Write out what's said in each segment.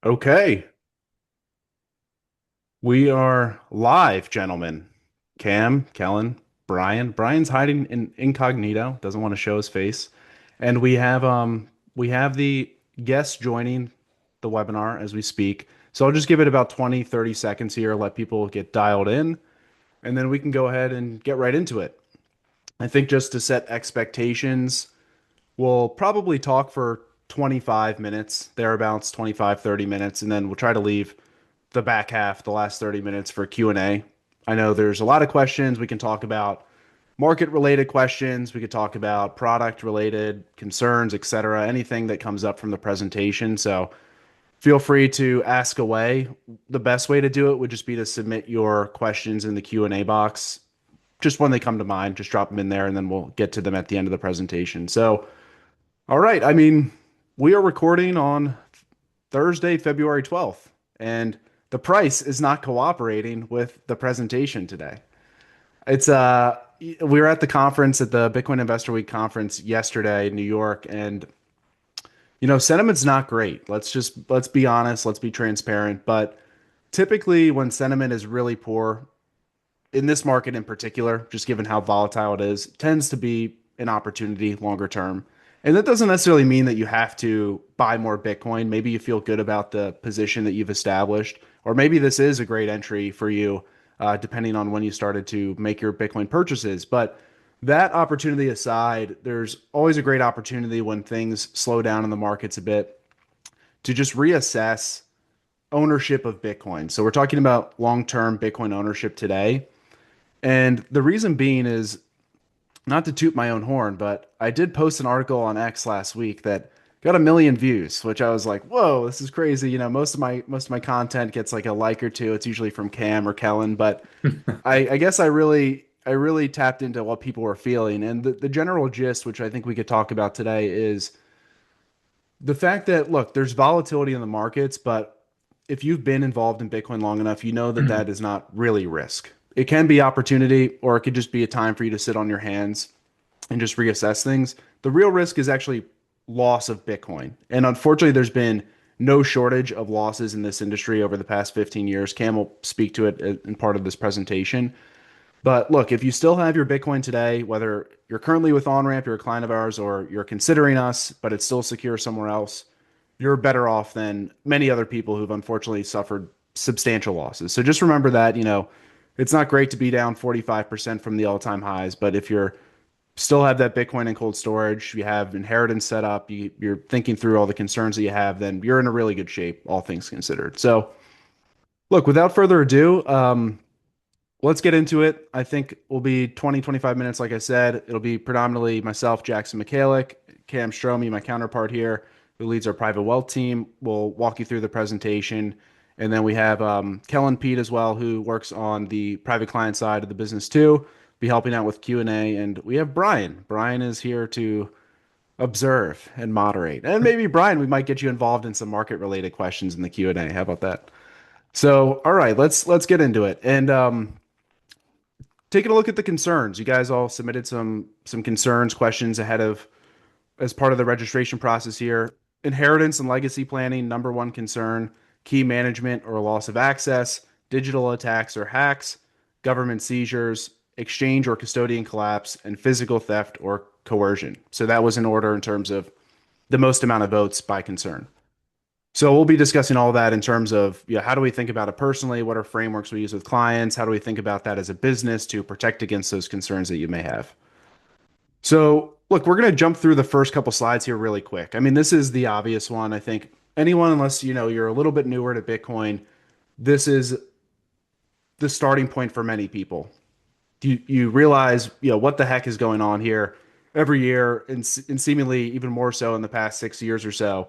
Okay, we are live, gentlemen. Cam, Kellen, Brian. Brian's hiding in incognito, doesn't want to show his face. And we have the guests joining the webinar as we speak. So I'll just give it about 20, 30 seconds here, let people get dialed in, and then we can go ahead and get right into it. I think just to set expectations, we'll probably talk for 25 minutes, thereabouts, 25, 30 minutes, and then we'll try to leave the back half, the last 30 minutes for Q&A. I know there's a lot of questions. We can talk about market related questions. We could talk about product related concerns, etc. Anything that comes up from the presentation. So feel free to ask away. The best way to do it would just be to submit your questions in the Q&A box. Just when they come to mind, just drop them in there and then we'll get to them at the end of the presentation. So, all right. I mean, we are recording on Thursday, February 12th, and the price is not cooperating with the presentation today. It's we were at the conference at the Bitcoin Investor Week conference yesterday in New York, and sentiment's not great. Let's be honest, let's be transparent, but typically when sentiment is really poor in this market in particular, just given how volatile it is, tends to be an opportunity longer term. And that doesn't necessarily mean that you have to buy more Bitcoin. Maybe you feel good about the position that you've established, or maybe this is a great entry for you, depending on when you started to make your Bitcoin purchases. But that opportunity aside, there's always a great opportunity when things slow down in the markets a bit to just reassess ownership of Bitcoin. So we're talking about long-term Bitcoin ownership today. And the reason being is not to toot my own horn, but I did post an article on X last week that got a million views, which I was like, "Whoa, this is crazy." Most of my content gets like a like or two. It's usually from Cam or Kellen, but I guess I really tapped into what people were feeling, and the general gist, which I think we could talk about today, is the fact that look, there's volatility in the markets, but if you've been involved in Bitcoin long enough, you know that that is not really risk. It can be opportunity, or it could just be a time for you to sit on your hands and just reassess things. The real risk is actually loss of Bitcoin. And unfortunately, there's been no shortage of losses in this industry over the past 15 years. Cam will speak to it in part of this presentation. But look, if you still have your Bitcoin today, whether you're currently with OnRamp, you're a client of ours, or you're considering us, but it's still secure somewhere else, you're better off than many other people who've unfortunately suffered substantial losses. So just remember that, it's not great to be down 45% from the all-time highs, but if you're still have that Bitcoin in cold storage, you have inheritance set up, you're thinking through all the concerns that you have, then you're in a really good shape, all things considered. So, look, without further ado, let's get into it. I think we'll be 20, 25 minutes, like I said. It'll be predominantly myself, Jackson Michalik, Cam Stromey, my counterpart here, who leads our private wealth team. We'll walk you through the presentation. And then we have Kellen Pete as well, who works on the private client side of the business too, be helping out with Q&A. And we have Brian. Brian is here to observe and moderate. And maybe, Brian, we might get you involved in some market related questions in the Q&A. How about that? So, all right, let's get into it. And taking a look at the concerns. You guys all submitted some concerns, questions ahead of as part of the registration process here. Inheritance and legacy planning, number one concern, key management or loss of access, digital attacks or hacks, government seizures, exchange or custodian collapse, and physical theft or coercion. So that was in order in terms of the most amount of votes by concern. So we'll be discussing all that in terms of, how do we think about it personally? What are frameworks we use with clients? How do we think about that as a business to protect against those concerns that you may have? So look, we're going to jump through the first couple slides here really quick. I mean, this is the obvious one. I think anyone, unless you're a little bit newer to Bitcoin, this is the starting point for many people. You realize, what the heck is going on here every year, and seemingly even more so in the past 6 years or so.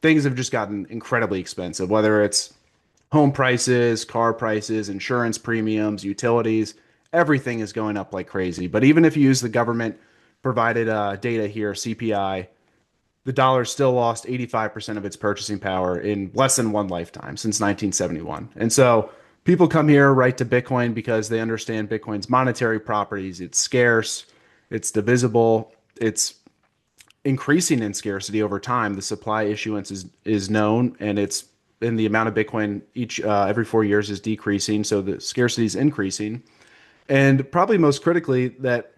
Things have just gotten incredibly expensive, whether it's home prices, car prices, insurance premiums, utilities, everything is going up like crazy. But even if you use the government provided data here, CPI, the dollar still lost 85% of its purchasing power in less than one lifetime since 1971. And so people come here right to Bitcoin because they understand Bitcoin's monetary properties. It's scarce, it's divisible, it's increasing in scarcity over time. The supply issuance is known, and it's and the amount of Bitcoin each every 4 years is decreasing, so the scarcity is increasing. And probably most critically, that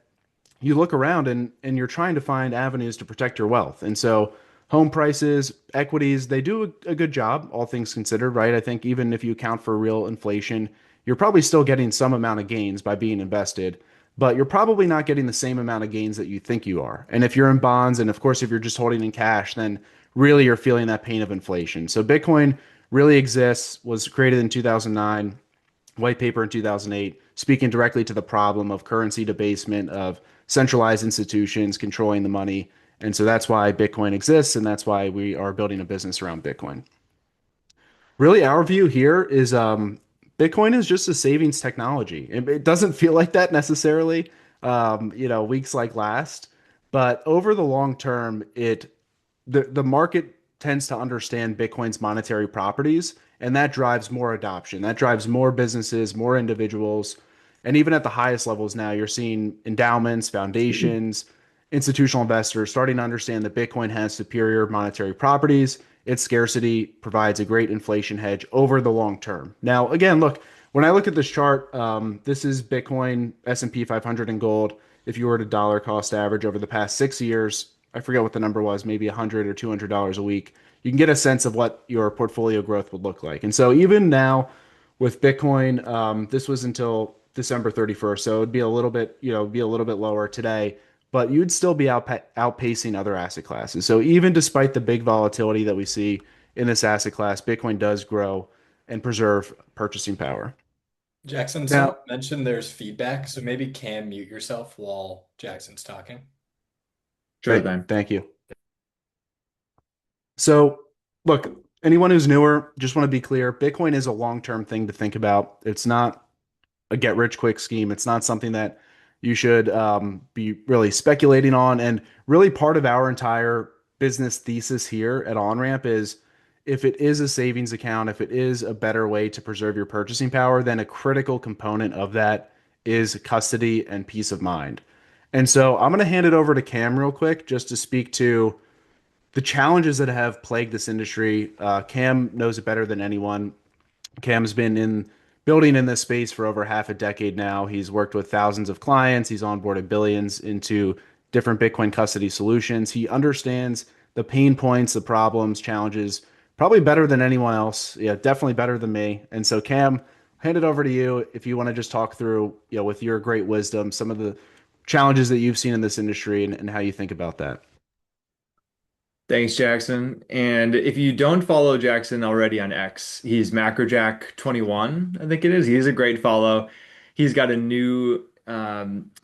you look around and you're trying to find avenues to protect your wealth. And so home prices, equities, they do a good job, all things considered, right? I think even if you account for real inflation, you're probably still getting some amount of gains by being invested, but you're probably not getting the same amount of gains that you think you are. And if you're in bonds, and of course, if you're just holding in cash, then really you're feeling that pain of inflation. So Bitcoin really exists, was created in 2009, white paper in 2008, speaking directly to the problem of currency debasement, of centralized institutions controlling the money. And so that's why Bitcoin exists, and that's why we are building a business around Bitcoin. Really, our view here is Bitcoin is just a savings technology. It doesn't feel like that necessarily, weeks like last, but over the long term, the market tends to understand Bitcoin's monetary properties, and that drives more adoption. That drives more businesses, more individuals, and even at the highest levels now, you're seeing endowments, foundations, institutional investors starting to understand that Bitcoin has superior monetary properties. Its scarcity provides a great inflation hedge over the long term. Now, again, look, when I look at this chart, this is Bitcoin, S&P 500, and gold. If you were to dollar cost average over the past 6 years, I forget what the number was, maybe $100 or $200 a week. You can get a sense of what your portfolio growth would look like. And so even now with Bitcoin, this was until December 31st, so it'd be a little bit, be a little bit lower today, but you'd still be outpacing other asset classes. So even despite the big volatility that we see in this asset class, Bitcoin does grow and preserve purchasing power. Jackson, someone Now, mentioned there's feedback, so maybe Cam mute yourself while Jackson's talking. Sure thing. thank you. So, look, anyone who's newer, just want to be clear, Bitcoin is a long-term thing to think about. It's not a get rich quick scheme. It's not something that you should be really speculating on. And really, part of our entire business thesis here at OnRamp is if it is a savings account, if it is a better way to preserve your purchasing power, then a critical component of that is custody and peace of mind. And so I'm going to hand it over to Cam real quick just to speak to the challenges that have plagued this industry. Cam knows it better than anyone. Cam's been in building in this space for over half a decade now. He's worked with thousands of clients. He's onboarded billions into different Bitcoin custody solutions. He understands the pain points, the problems, challenges, probably better than anyone else. Yeah, definitely better than me. And so, Cam, hand it over to you if you want to just talk through, with your great wisdom, some of the challenges that you've seen in this industry and how you think about that. Thanks, Jackson. And if you don't follow Jackson already on X, he's MacroJack21, I think it is. He's a great follow. He's got a new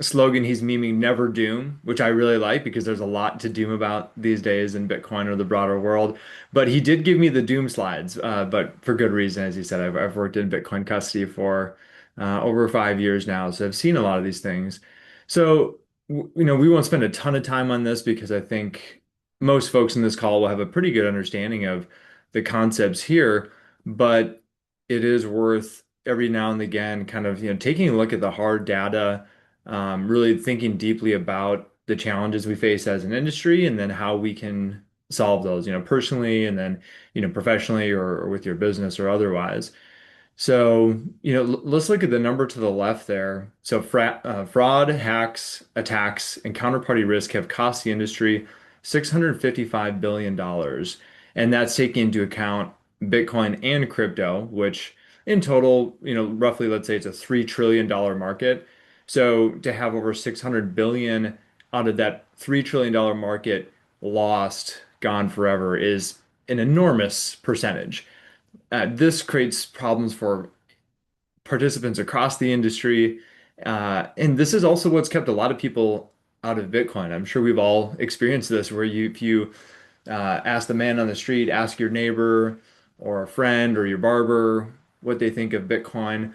slogan he's memeing Never Doom, which I really like because there's a lot to doom about these days in Bitcoin or the broader world. But he did give me the doom slides, but for good reason, as he said. I've worked in Bitcoin custody for over 5 years now, so I've seen a lot of these things. So, we won't spend a ton of time on this because I think most folks in this call will have a pretty good understanding of the concepts here, but it is worth every now and again kind of taking a look at the hard data, really thinking deeply about the challenges we face as an industry and then how we can solve those, personally and then professionally or with your business or otherwise. So, let's look at the number to the left there. So, fraud, hacks, attacks, and counterparty risk have cost the industry $655 billion. And that's taking into account Bitcoin and crypto, which in total, roughly, let's say it's a $3 trillion market. So, to have over 600 billion out of that $3 trillion market lost, gone forever is an enormous percentage. This creates problems for participants across the industry. And this is also what's kept a lot of people out of Bitcoin. I'm sure we've all experienced this where if you ask the man on the street, ask your neighbor or a friend or your barber what they think of Bitcoin,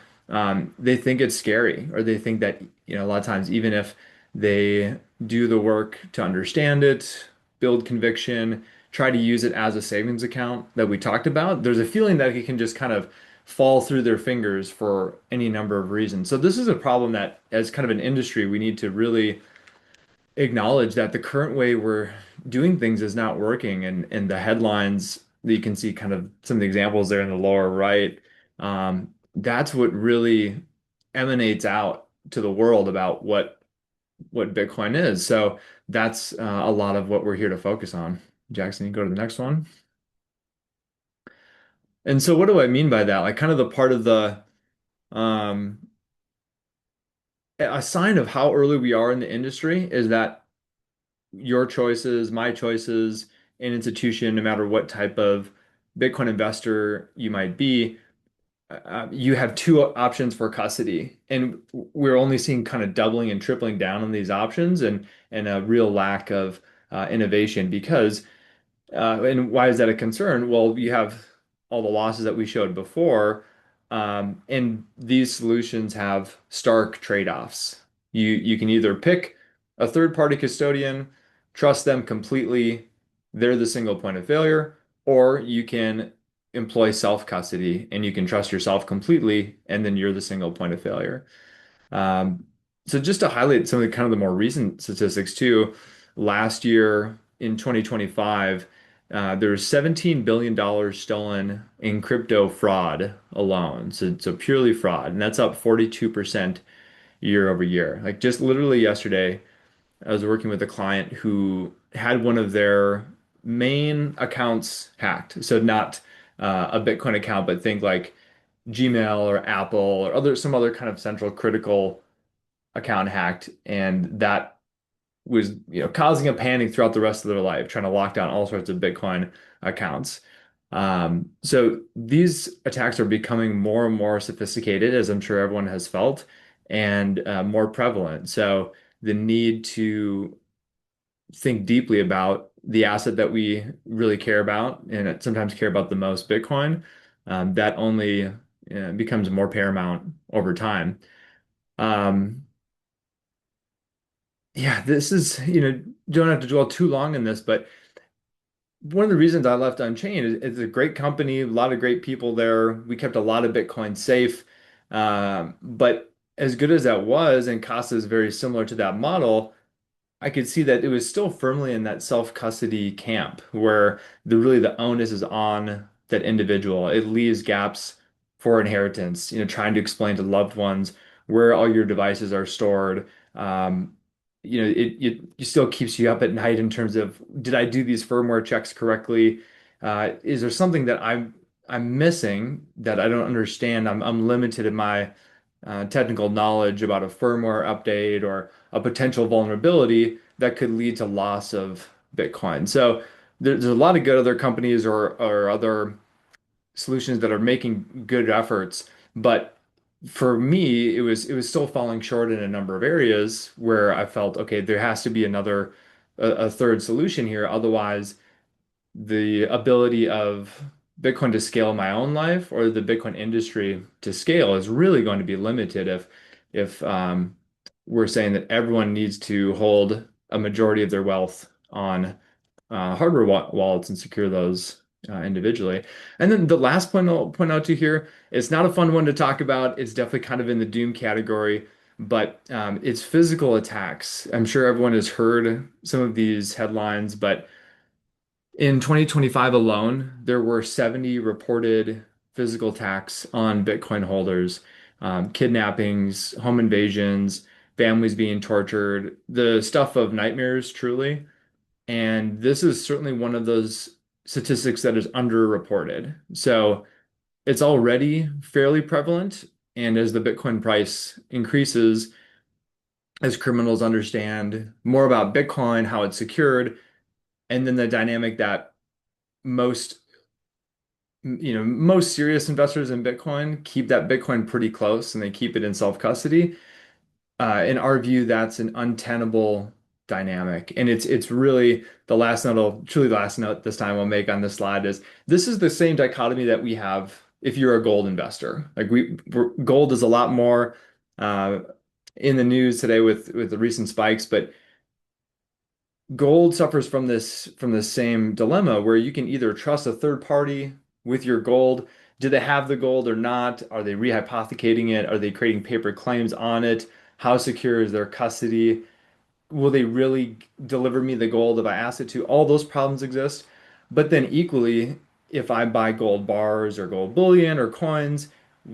they think it's scary, or they think that, a lot of times, even if they do the work to understand it, build conviction, try to use it as a savings account that we talked about, there's a feeling that it can just kind of fall through their fingers for any number of reasons. So this is a problem that, as kind of an industry, we need to really acknowledge that the current way we're doing things is not working, and the headlines that you can see kind of some of the examples there in the lower right. That's what really emanates out to the world about what Bitcoin is. So that's a lot of what we're here to focus on. Jackson, you go to the next one. And so what do I mean by that? Like kind of the part of the um, a sign of how early we are in the industry is that your choices, my choices, an institution, no matter what type of Bitcoin investor you might be, you have two options for custody, and we're only seeing kind of doubling and tripling down on these options, and a real lack of innovation because and why is that a concern? Well, you have all the losses that we showed before, and these solutions have stark trade-offs. You can either pick a third-party custodian, trust them completely, they're the single point of failure, or you can employ self-custody and you can trust yourself completely, and then you're the single point of failure. Um, so just to highlight some of the kind of the more recent statistics too, last year in 2025, there's $17 billion stolen in crypto fraud alone. So purely fraud, and that's up 42% year over year. Like just literally yesterday, I was working with a client who had one of their main accounts hacked. So not a Bitcoin account, but think like Gmail or Apple or some other kind of central critical account hacked, and that was, causing a panic throughout the rest of their life, trying to lock down all sorts of Bitcoin accounts. So these attacks are becoming more and more sophisticated, as I'm sure everyone has felt, and more prevalent. So the need to think deeply about the asset that we really care about, and sometimes care about the most, Bitcoin, that only becomes more paramount over time. Um, Yeah, this is, don't have to dwell too long in this, but one of the reasons I left Unchained is it's a great company, a lot of great people there. We kept a lot of Bitcoin safe. But as good as that was, and Casa is very similar to that model, I could see that it was still firmly in that self-custody camp where the onus is on that individual. It leaves gaps for inheritance, trying to explain to loved ones where all your devices are stored. Um, it still keeps you up at night in terms of, did I do these firmware checks correctly? Is there something that I'm missing that I don't understand? I'm limited in my technical knowledge about a firmware update or a potential vulnerability that could lead to loss of Bitcoin. So there's a lot of good other companies or other solutions that are making good efforts, but for me, it was still falling short in a number of areas where I felt, okay, there has to be a third solution here. Otherwise, the ability of Bitcoin to scale in my own life or the Bitcoin industry to scale is really going to be limited if we're saying that everyone needs to hold a majority of their wealth on hardware wallets and secure those individually. And then the last point I'll point out to here, it's not a fun one to talk about. It's definitely kind of in the doom category, but it's physical attacks. I'm sure everyone has heard some of these headlines, but in 2025 alone, there were 70 reported physical attacks on Bitcoin holders, kidnappings, home invasions, families being tortured, the stuff of nightmares, truly. And this is certainly one of those statistics that is underreported. So it's already fairly prevalent. And as the Bitcoin price increases, as criminals understand more about Bitcoin, how it's secured, and then the dynamic that most most serious investors in Bitcoin keep that Bitcoin pretty close and they keep it in self-custody. In our view, that's an untenable dynamic. And it's really the last note, truly the last note this time I'll make on this slide is this is the same dichotomy that we have if you're a gold investor. Like gold is a lot more uh, in the news today with the recent spikes, but gold suffers from this same dilemma where you can either trust a third party with your gold. Do they have the gold or not? Are they rehypothecating it? Are they creating paper claims on it? How secure is their custody? Will they really deliver me the gold if I ask it to? All those problems exist. But then equally, if I buy gold bars or gold bullion or coins,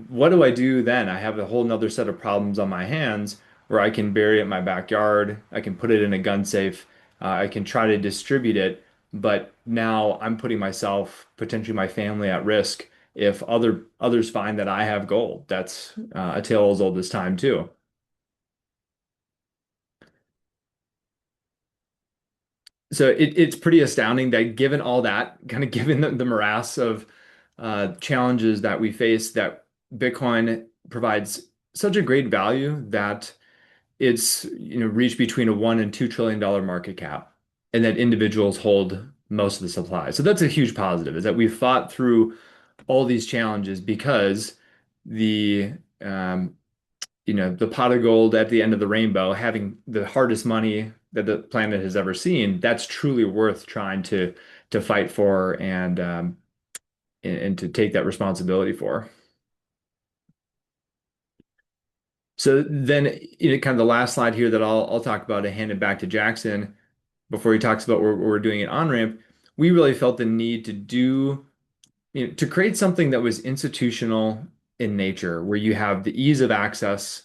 what do I do then? I have a whole nother set of problems on my hands where I can bury it in my backyard. I can put it in a gun safe. I can try to distribute it, but now I'm putting myself, potentially my family, at risk if others find that I have gold. That's a tale as old as time too. So it's pretty astounding that given all that, kind of given the morass of challenges that we face, that Bitcoin provides such a great value that it's reached between a $1 and $2 trillion market cap, and that individuals hold most of the supply. So that's a huge positive, is that we've fought through all these challenges because the um, the pot of gold at the end of the rainbow, having the hardest money that the planet has ever seen, that's truly worth trying to fight for and to take that responsibility for. So then, kind of the last slide here that I'll talk about and hand it back to Jackson before he talks about what we're doing at OnRamp. We really felt the need to to create something that was institutional in nature, where you have the ease of access,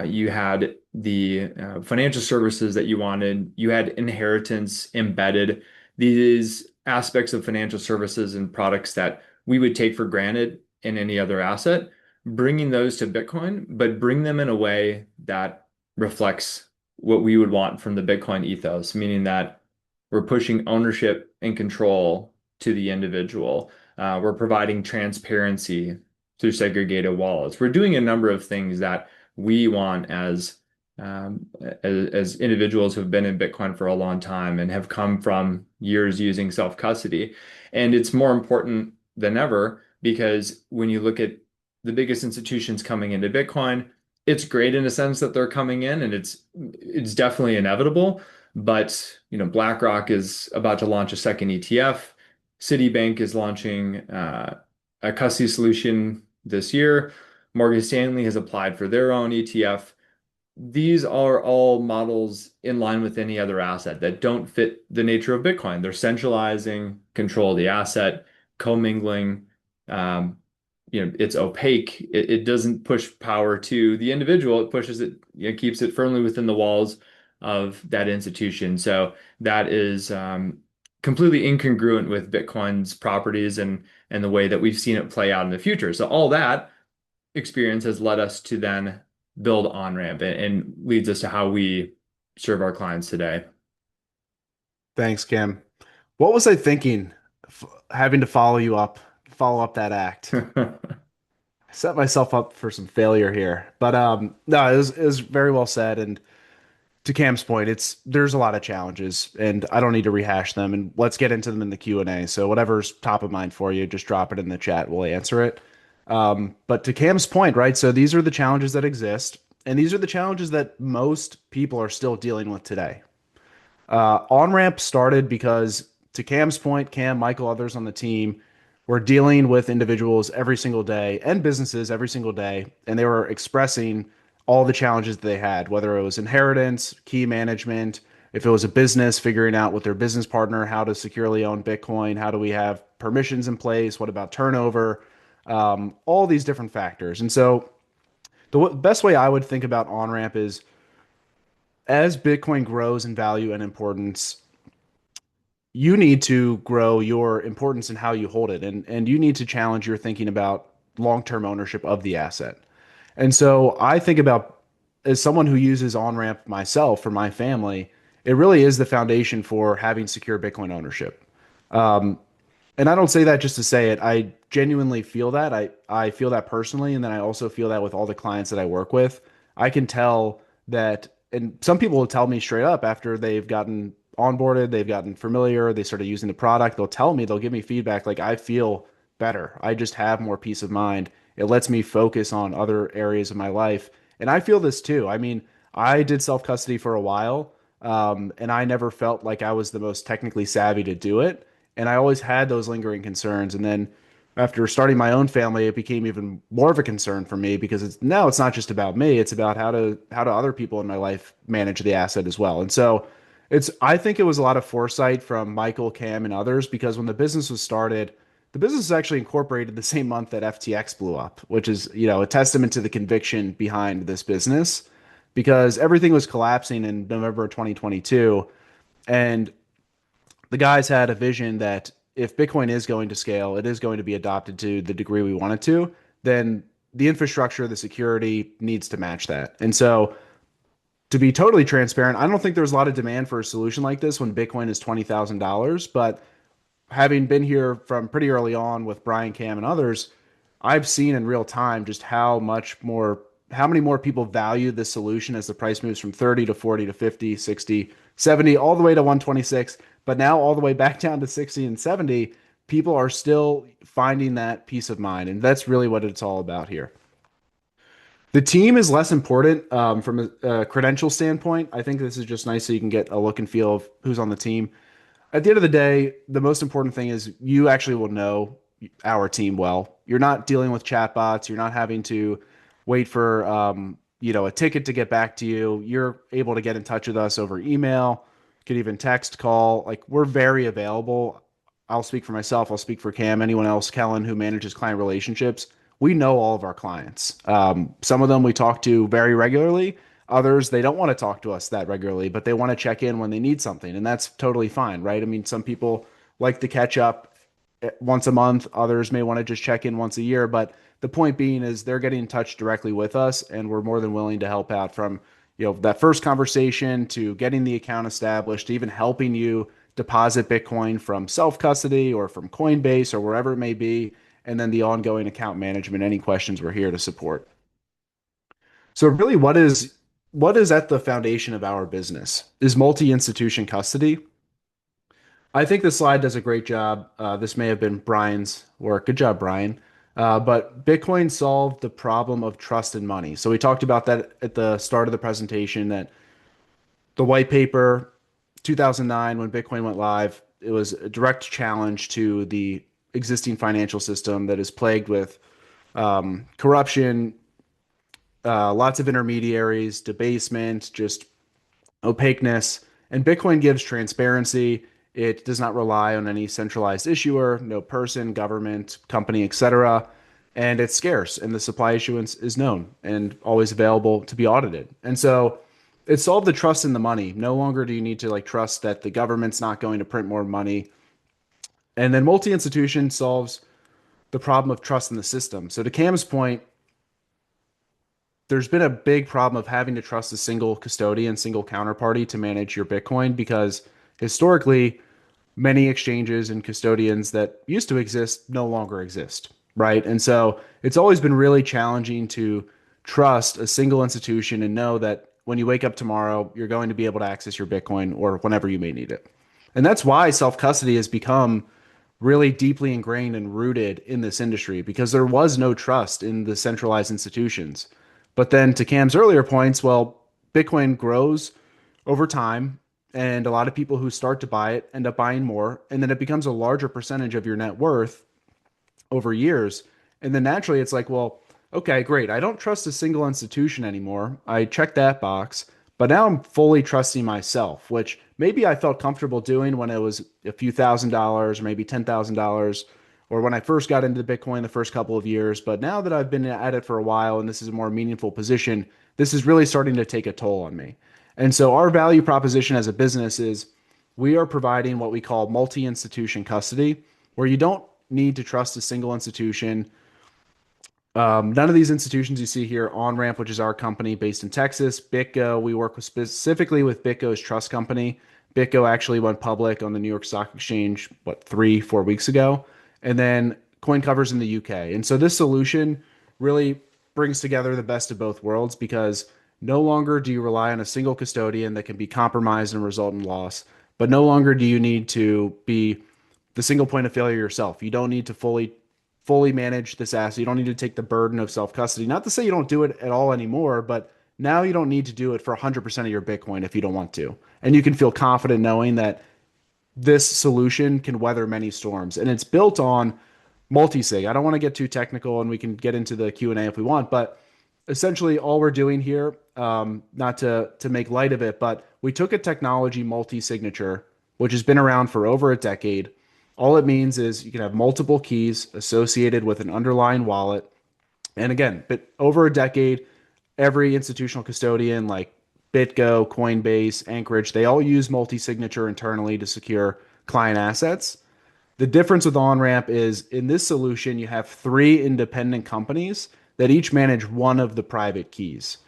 you had the financial services that you wanted, you had inheritance embedded, these aspects of financial services and products that we would take for granted in any other asset, bringing those to Bitcoin, but bring them in a way that reflects what we would want from the Bitcoin ethos, meaning that we're pushing ownership and control to the individual. We're providing transparency through segregated wallets. We're doing a number of things that we want as individuals who've been in Bitcoin for a long time and have come from years using self-custody. And it's more important than ever because when you look at the biggest institutions coming into Bitcoin, it's great in a sense that they're coming in, and it's definitely inevitable. But BlackRock is about to launch a second ETF. Citibank is launching a custody solution this year. Morgan Stanley has applied for their own ETF. These are all models in line with any other asset that don't fit the nature of Bitcoin. They're centralizing control of the asset, commingling. It's opaque. It doesn't push power to the individual. It pushes it, keeps it firmly within the walls of that institution. So that is completely incongruent with Bitcoin's properties and the way that we've seen it play out in the future. So all that experience has led us to then build OnRamp and leads us to how we serve our clients today. Thanks, Cam. What was I thinking having to follow up that act? I set myself up for some failure here. But no, it was very well said. And to Cam's point, there's a lot of challenges, and I don't need to rehash them. And let's get into them in the Q&A. So whatever's top of mind for you, just drop it in the chat. We'll answer it. But to Cam's point, right? So these are the challenges that exist, and these are the challenges that most people are still dealing with today. OnRamp started because, to Cam's point, Cam, Michael, others on the team were dealing with individuals every single day and businesses every single day, and they were expressing all the challenges that they had, whether it was inheritance, key management, if it was a business, figuring out with their business partner how to securely own Bitcoin, how do we have permissions in place, what about turnover, all these different factors. And so the best way I would think about OnRamp is as Bitcoin grows in value and importance, you need to grow your importance in how you hold it. And you need to challenge your thinking about long-term ownership of the asset. And so I think about, as someone who uses OnRamp myself for my family, it really is the foundation for having secure Bitcoin ownership. And I don't say that just to say it. I genuinely feel that. I feel that personally, and then I also feel that with all the clients that I work with. I can tell that, and some people will tell me straight up after they've gotten onboarded, they've gotten familiar, they started using the product, they'll give me feedback like, I feel better. I just have more peace of mind. It lets me focus on other areas of my life. And I feel this too. I mean, I did self-custody for a while, and I never felt like I was the most technically savvy to do it. And I always had those lingering concerns. And then after starting my own family, it became even more of a concern for me because now it's not just about me. It's about how do other people in my life manage the asset as well. And so I think it was a lot of foresight from Michael, Cam, and others, because when the business was started, The business was actually incorporated the same month that FTX blew up, which is, a testament to the conviction behind this business because everything was collapsing in November of 2022. And the guys had a vision that if Bitcoin is going to scale, it is going to be adopted to the degree we want it to, then the infrastructure, the security needs to match that. And so, to be totally transparent, I don't think there's a lot of demand for a solution like this when Bitcoin is $20,000. But having been here from pretty early on with Brian, Cam, and others, I've seen in real time just how many more people value this solution as the price moves from 30 to 40 to 50, 60, 70, all the way to 126, but now all the way back down to 60 and 70. People are still finding that peace of mind. And that's really what it's all about here. The team is less important from a credential standpoint. I think this is just nice so you can get a look and feel of who's on the team. At the end of the day, the most important thing is you actually will know our team well. You're not dealing with chatbots. You're not having to wait for a ticket to get back to you. You're able to get in touch with us over email. You could even text, call. Like we're very available. I'll speak for myself. I'll speak for Cam. Anyone else, Kellen, who manages client relationships. We know all of our clients. Some of them we talk to very regularly. Others, they don't want to talk to us that regularly, but they want to check in when they need something. And that's totally fine, right? I mean, some people like to catch up once a month. Others may want to just check in once a year. But the point being is they're getting in touch directly with us, and we're more than willing to help out from that first conversation to getting the account established, to even helping you deposit Bitcoin from self-custody or from Coinbase or wherever it may be, and then the ongoing account management. Any questions, we're here to support. So really, what is at the foundation of our business is multi-institution custody. I think the slide does a great job. This may have been Brian's work. Good job, Brian. But Bitcoin solved the problem of trust and money. So we talked about that at the start of the presentation, that the white paper, 2009, when Bitcoin went live, it was a direct challenge to the existing financial system that is plagued with corruption, lots of intermediaries, debasement, just opaqueness. And Bitcoin gives transparency. It does not rely on any centralized issuer, no person, government, company, etc. And it's scarce, and the supply issuance is known and always available to be audited. And so it solved the trust in the money. No longer do you need to trust that the government's not going to print more money. And then multi-institution solves the problem of trust in the system. So to Cam's point, there's been a big problem of having to trust a single custodian, single counterparty to manage your Bitcoin because historically, many exchanges and custodians that used to exist no longer exist, right? And so it's always been really challenging to trust a single institution and know that when you wake up tomorrow, you're going to be able to access your Bitcoin or whenever you may need it. And that's why self-custody has become really deeply ingrained and rooted in this industry because there was no trust in the centralized institutions. But then to Cam's earlier points, well, Bitcoin grows over time, and a lot of people who start to buy it end up buying more, and then it becomes a larger percentage of your net worth over years. And then naturally, it's like, well, okay, great. I don't trust a single institution anymore. I checked that box, but now I'm fully trusting myself, which maybe I felt comfortable doing when it was a few $1,000s or maybe $10,000 or when I first got into Bitcoin the first couple of years. But now that I've been at it for a while and this is a more meaningful position, this is really starting to take a toll on me. And so our value proposition as a business is we are providing what we call multi-institution custody, where you don't need to trust a single institution. None of these institutions you see here, OnRamp, which is our company based in Texas, BitGo, we work specifically with BitGo's trust company. BitGo actually went public on the New York Stock Exchange, 3-4 weeks ago. And then CoinCovers in the UK. And so this solution really brings together the best of both worlds because no longer do you rely on a single custodian that can be compromised and result in loss, but no longer do you need to be the single point of failure yourself. You don't need to fully manage this asset. You don't need to take the burden of self-custody. Not to say you don't do it at all anymore, but now you don't need to do it for 100% of your Bitcoin if you don't want to. And you can feel confident knowing that this solution can weather many storms. And it's built on multi-sig. I don't want to get too technical, and we can get into the Q&A if we want, but essentially all we're doing here, not to make light of it, but we took a technology multi-signature, which has been around for over a decade. All it means is you can have multiple keys associated with an underlying wallet. And again, but over a decade, every institutional custodian like BitGo, Coinbase, Anchorage, they all use multi-signature internally to secure client assets. The difference with OnRamp is in this solution, you have three independent companies that each manage one of the private keys.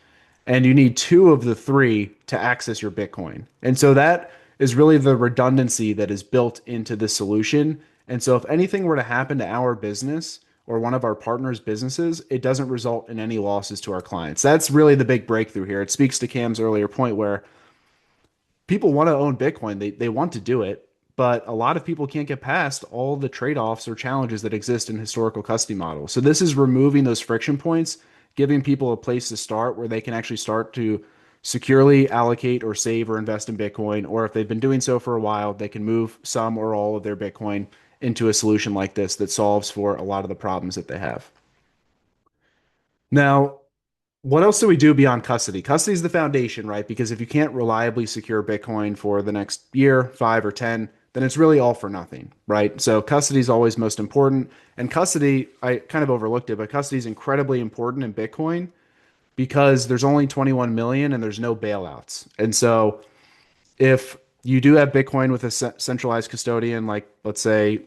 And you need two of the three to access your Bitcoin. And so that is really the redundancy that is built into this solution. And so if anything were to happen to our business or one of our partners' businesses, it doesn't result in any losses to our clients. That's really the big breakthrough here. It speaks to Cam's earlier point where people want to own Bitcoin. They want to do it, but a lot of people can't get past all the trade-offs or challenges that exist in historical custody models. So this is removing those friction points, giving people a place to start where they can actually start to securely allocate or save or invest in Bitcoin, or if they've been doing so for a while, they can move some or all of their Bitcoin into a solution like this that solves for a lot of the problems that they have. Now, what else do we do beyond custody? Custody is the foundation, right? Because if you can't reliably secure Bitcoin for the next year, 5 or 10, then it's really all for nothing, right? So custody is always most important. And custody, I kind of overlooked it, but custody is incredibly important in Bitcoin because there's only 21 million and there's no bailouts. And so if you do have Bitcoin with a centralized custodian, like let's say,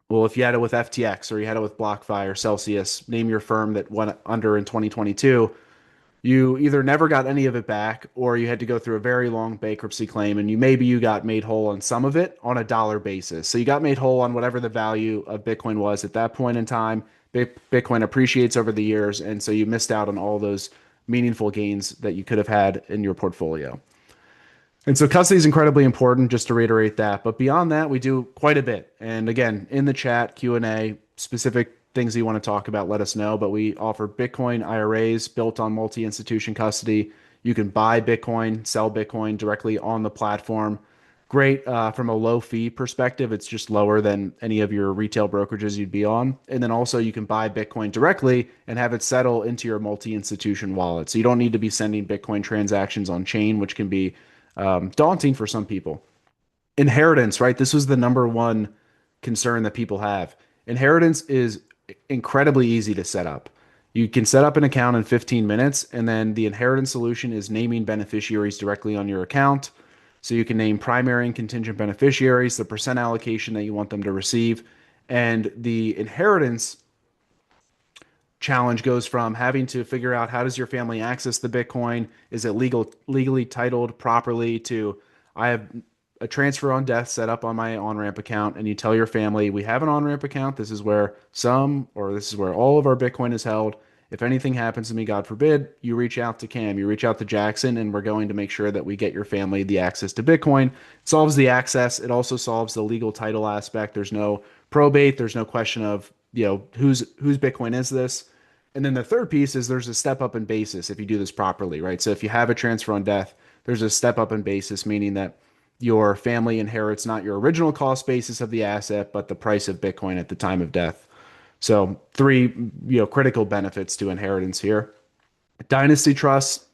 well, if you had it with FTX or you had it with BlockFi or Celsius, name your firm that went under in 2022, you either never got any of it back or you had to go through a very long bankruptcy claim and you got made whole on some of it on a dollar basis. So you got made whole on whatever the value of Bitcoin was at that point in time. Bitcoin appreciates over the years, and so you missed out on all those meaningful gains that you could have had in your portfolio. And so custody is incredibly important, just to reiterate that. But beyond that, we do quite a bit. And again, in the chat, Q&A, specific things you want to talk about, let us know. But we offer Bitcoin IRAs built on multi-institution custody. You can buy Bitcoin, sell Bitcoin directly on the platform. Great from a low fee perspective. It's just lower than any of your retail brokerages you'd be on. And then also you can buy Bitcoin directly and have it settle into your multi-institution wallet. So you don't need to be sending Bitcoin transactions on chain, which can be daunting for some people. Inheritance, right? This was the number one concern that people have. Inheritance is incredibly easy to set up. You can set up an account in 15 minutes, and then the inheritance solution is naming beneficiaries directly on your account. So you can name primary and contingent beneficiaries, the percent allocation that you want them to receive. And the inheritance challenge goes from having to figure out how does your family access the Bitcoin? Is it legally titled properly to I have a transfer on death set up on my on-ramp account, and you tell your family, we have an on-ramp account. This is where this is where all of our Bitcoin is held. If anything happens to me, God forbid, you reach out to Cam, you reach out to Jackson, and we're going to make sure that we get your family the access to Bitcoin. It solves the access. It also solves the legal title aspect. There's no probate. There's no question of, whose Bitcoin is this? And then the third piece is there's a step up in basis if you do this properly, right? So if you have a transfer on death, there's a step up in basis, meaning that your family inherits not your original cost basis of the asset, but the price of Bitcoin at the time of death. So three, critical benefits to inheritance here. Dynasty trusts,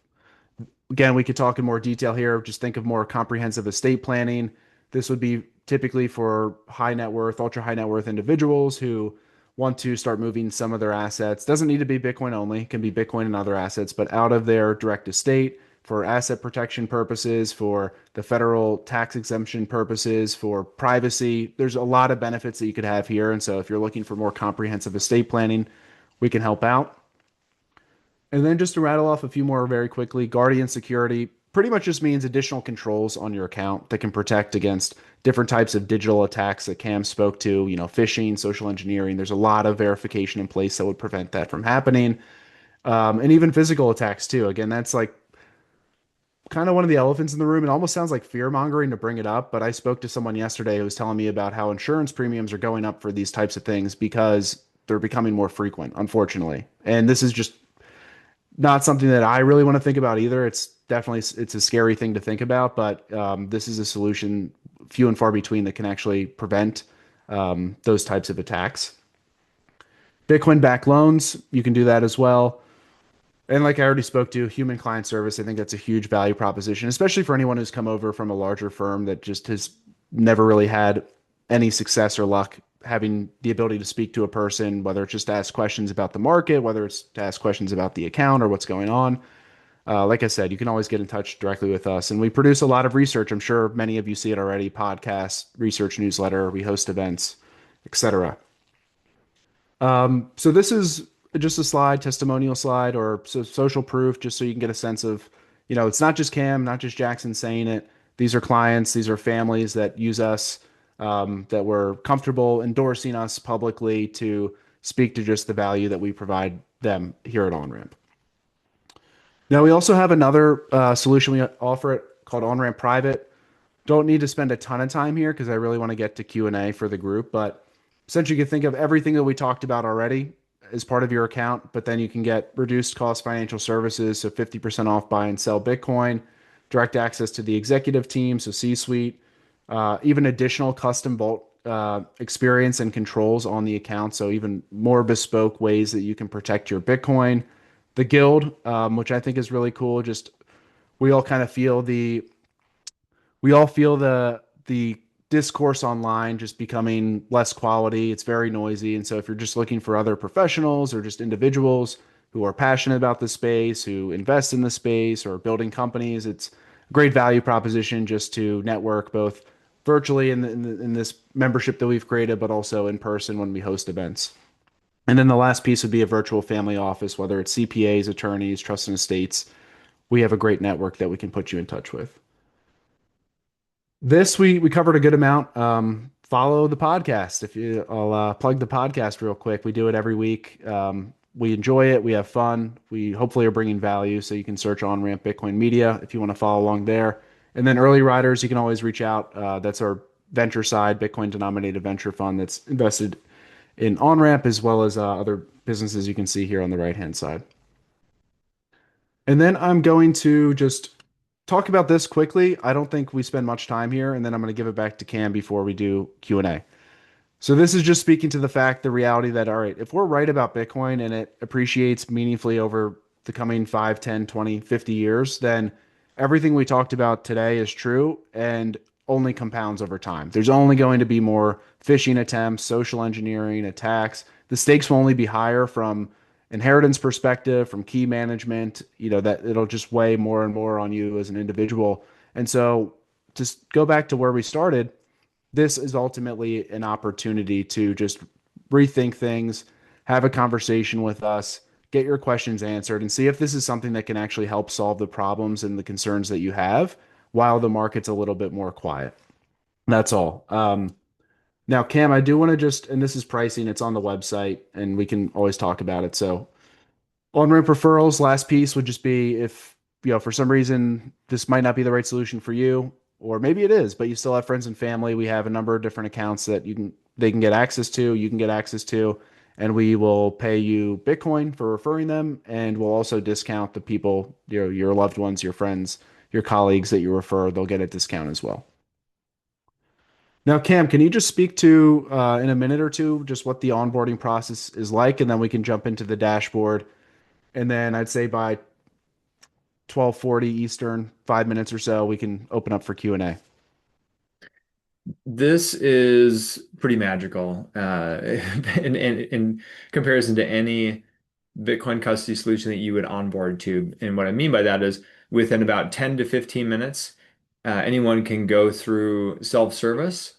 again, we could talk in more detail here. Just think of more comprehensive estate planning. This would be typically for high net worth, ultra high net worth individuals who want to start moving some of their assets. Doesn't need to be Bitcoin only, it can be Bitcoin and other assets, but out of their direct estate for asset protection purposes, for the federal tax exemption purposes, for privacy. There's a lot of benefits that you could have here. And so if you're looking for more comprehensive estate planning, we can help out. And then just to rattle off a few more very quickly, Guardian Security pretty much just means additional controls on your account that can protect against different types of digital attacks that Cam spoke to, phishing, social engineering. There's a lot of verification in place that would prevent that from happening. And even physical attacks too. Again, that's like kind of one of the elephants in the room. It almost sounds like fear mongering to bring it up, but I spoke to someone yesterday who was telling me about how insurance premiums are going up for these types of things because they're becoming more frequent, unfortunately. And this is just not something that I really want to think about either. It's a scary thing to think about, but this is a solution few and far between that can actually prevent those types of attacks. Bitcoin backed loans, you can do that as well. And like I already spoke to, human client service, I think that's a huge value proposition, especially for anyone who's come over from a larger firm that just has never really had any success or luck having the ability to speak to a person, whether it's just to ask questions about the market, whether it's to ask questions about the account or what's going on. Like I said, you can always get in touch directly with us. And we produce a lot of research. I'm sure many of you see it already: podcasts, research newsletter, we host events, etc. So this is just a slide, testimonial slide, or social proof, just so you can get a sense of, it's not just Cam, not just Jackson saying it. These are clients, these are families that use us, that were comfortable endorsing us publicly to speak to just the value that we provide them here at OnRamp. Now, we also have another solution we offer it called OnRamp Private. Don't need to spend a ton of time here because I really want to get to Q&A for the group, but essentially you can think of everything that we talked about already as part of your account, but then you can get reduced cost financial services, so 50% off buy and sell Bitcoin, direct access to the executive team, so C-suite, even additional custom vault experience and controls on the account, so even more bespoke ways that you can protect your Bitcoin. The guild, which I think is really cool, just we all kind of feel the discourse online just becoming less quality. It's very noisy. And so if you're just looking for other professionals or just individuals who are passionate about the space, who invest in the space or building companies, it's a great value proposition just to network both virtually in this membership that we've created, but also in person when we host events. And then the last piece would be a virtual family office, whether it's CPAs, attorneys, trust and estates. We have a great network that we can put you in touch with. This we covered a good amount. Follow the podcast. I'll plug the podcast real quick. We do it every week. We enjoy it. We have fun. We hopefully are bringing value. So you can search OnRamp Bitcoin Media if you want to follow along there. And then early riders, you can always reach out. That's our venture side, Bitcoin denominated venture fund that's invested in OnRamp as well as other businesses you can see here on the right hand side. And then I'm going to just talk about this quickly. I don't think we spend much time here, and then I'm going to give it back to Cam before we do Q&A. So this is just speaking to the reality that, all right, if we're right about Bitcoin and it appreciates meaningfully over the coming 5, 10, 20, 50 years, then everything we talked about today is true and only compounds over time. There's only going to be more phishing attempts, social engineering, attacks. The stakes will only be higher from inheritance perspective, from key management, that it'll just weigh more and more on you as an individual. And so to go back to where we started, this is ultimately an opportunity to just rethink things, have a conversation with us, get your questions answered, and see if this is something that can actually help solve the problems and the concerns that you have while the market's a little bit more quiet. That's all. Now, Cam, I do want to just, and this is pricing, it's on the website, and we can always talk about it. So, on-ramp referrals, last piece would just be if, for some reason, this might not be the right solution for you, or maybe it is, but you still have friends and family. We have a number of different accounts that they can get access to, you can get access to, and we will pay you Bitcoin for referring them, and we'll also discount the people, your loved ones, your friends, your colleagues that you refer. They'll get a discount as well. Now, Cam, can you just speak to, in a minute or two, just what the onboarding process is like, and then we can jump into the dashboard. And then I'd say by 12:40 Eastern, 5 minutes or so, we can open up for Q&A. This is pretty magical in comparison to any Bitcoin custody solution that you would onboard to. And what I mean by that is within about 10 to 15 minutes, anyone can go through self-service,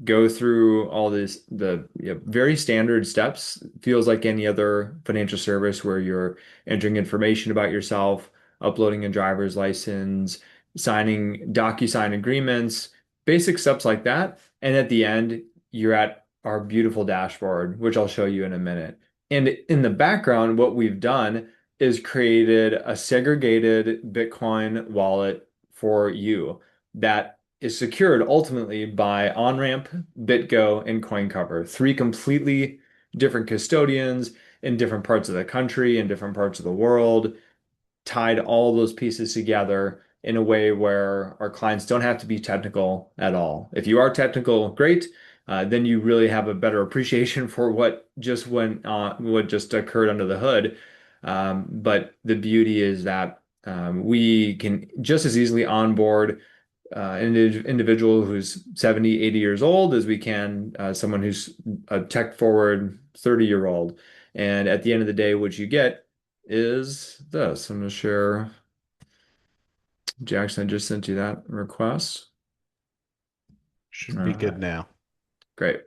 go through all the very standard steps. Feels like any other financial service where you're entering information about yourself, uploading a driver's license, signing DocuSign agreements, basic steps like that. And at the end, you're at our beautiful dashboard, which I'll show you in a minute. And in the background, what we've done is created a segregated Bitcoin wallet for you that is secured ultimately by OnRamp, BitGo, and CoinCover, three completely different custodians in different parts of the country and different parts of the world, tied all those pieces together in a way where our clients don't have to be technical at all. If you are technical, great. Then you really have a better appreciation for what just went on, what just occurred under the hood. But the beauty is that we can just as easily onboard individual who's 70, 80 years old as we can someone who's a tech forward 30-year-old. And at the end of the day, what you get is this. I'm going to share. Jackson, I just sent you that request. Should All be good right, now. great.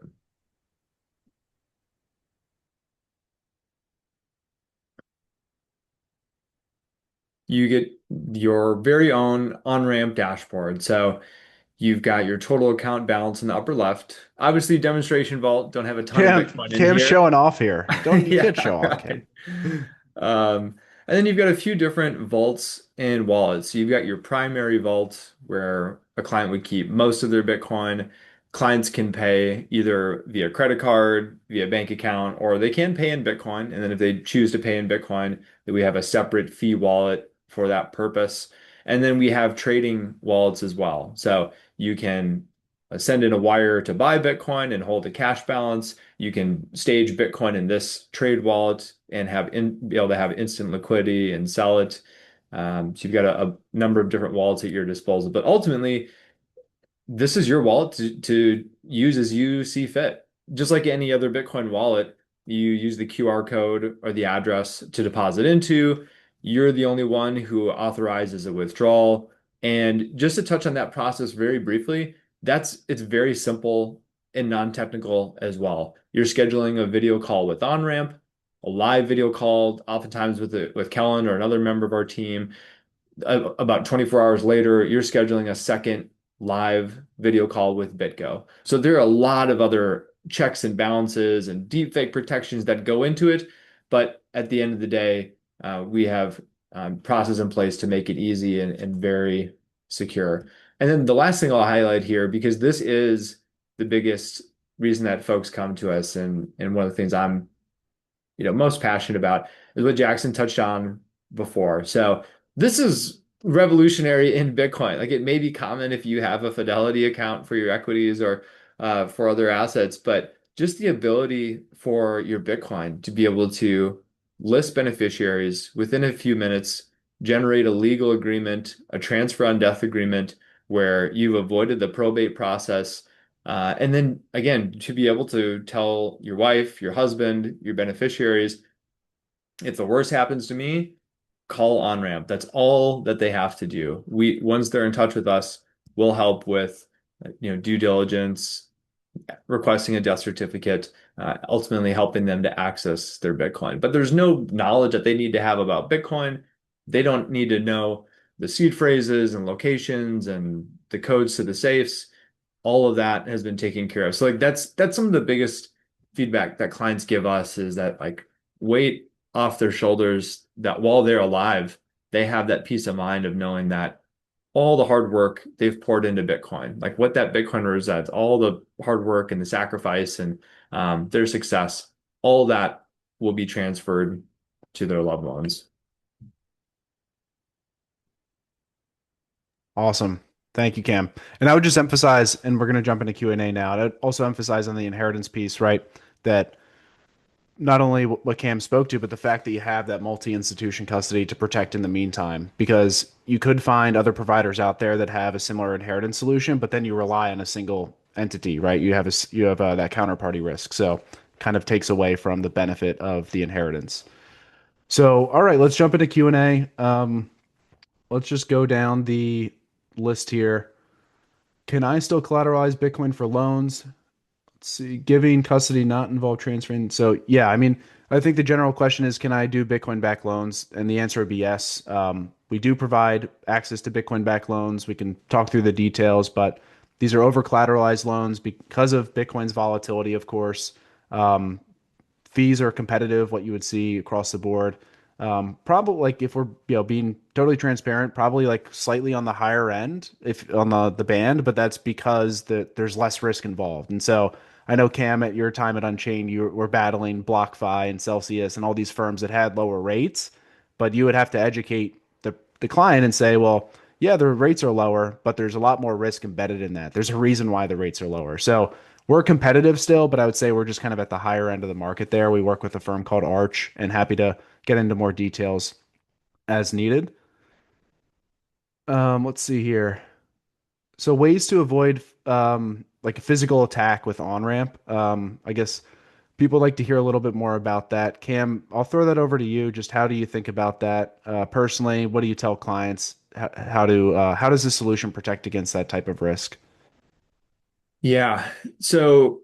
You get your very own on-ramp dashboard. So you've got your total account balance in the upper left. Obviously, demonstration vault, don't have a ton of Bitcoin in Cam's here. showing off here. Don't you Yeah, can't show off, Cam. right. And then you've got a few different vaults and wallets. So you've got your primary vault where a client would keep most of their Bitcoin. Clients can pay either via credit card, via bank account, or they can pay in Bitcoin. And then if they choose to pay in Bitcoin, then we have a separate fee wallet for that purpose. And then we have trading wallets as well. So you can send in a wire to buy Bitcoin and hold a cash balance. You can stage Bitcoin in this trade wallet and be able to have instant liquidity and sell it. So you've got a number of different wallets at your disposal. But ultimately, this is your wallet to use as you see fit. Just like any other Bitcoin wallet, you use the QR code or the address to deposit into. You're the only one who authorizes a withdrawal. And just to touch on that process very briefly, it's very simple and non-technical as well. You're scheduling a video call with OnRamp, a live video call, oftentimes with Kellen or another member of our team. About 24 hours later, you're scheduling a second live video call with BitGo. So there are a lot of other checks and balances and deepfake protections that go into it. But at the end of the day, we have process in place to make it easy and very secure. And then the last thing I'll highlight here, because this is the biggest reason that folks come to us, and one of the things I'm most passionate about is what Jackson touched on before. So this is revolutionary in Bitcoin. Like it may be common if you have a Fidelity account for your equities or for other assets, but just the ability for your Bitcoin to be able to list beneficiaries within a few minutes, generate a legal agreement, a transfer on death agreement where you've avoided the probate process, and then again, to be able to tell your wife, your husband, your beneficiaries, if the worst happens to me, call OnRamp. That's all that they have to do. Once they're in touch with us, we'll help with, due diligence, requesting a death certificate, ultimately helping them to access their Bitcoin. But there's no knowledge that they need to have about Bitcoin. They don't need to know the seed phrases and locations and the codes to the safes. All of that has been taken care of. So like that's some of the biggest feedback that clients give us is that like weight off their shoulders that while they're alive, they have that peace of mind of knowing that all the hard work they've poured into Bitcoin, like what that Bitcoin represents, all the hard work and the sacrifice and their success, all that will be transferred to their loved ones. Awesome. Thank you, Cam. And I would just emphasize, and we're going to jump into Q&A now. I'd also emphasize on the inheritance piece, right? That not only what Cam spoke to, but the fact that you have that multi-institution custody to protect in the meantime, because you could find other providers out there that have a similar inheritance solution, but then you rely on a single entity, right? You have that counterparty risk, so kind of takes away from the benefit of the inheritance. So, all right, let's jump into Q&A. Let's just go down the list here. Can I still collateralize Bitcoin for loans? See, giving custody not involve transferring. So yeah, I mean, I think the general question is, can I do Bitcoin backed loans? And the answer would be yes. We do provide access to Bitcoin backed loans. We can talk through the details, but these are over collateralized loans because of Bitcoin's volatility, of course. Um, Fees are competitive, what you would see across the board. Probably like if we're being totally transparent, probably like slightly on the higher end if on the band, but that's because there's less risk involved. And so I know Cam at your time at Unchained, you were battling BlockFi and Celsius and all these firms that had lower rates, but you would have to educate the client and say, well, yeah, the rates are lower, but there's a lot more risk embedded in that. There's a reason why the rates are lower. So we're competitive still, but I would say we're just kind of at the higher end of the market there. We work with a firm called Arch and happy to get into more details as needed. Let's see here. So ways to avoid like a physical attack with on-ramp. I guess people like to hear a little bit more about that. Cam, I'll throw that over to you. Just how do you think about that personally? What do you tell clients? How does the solution protect against that type of risk? Yeah. So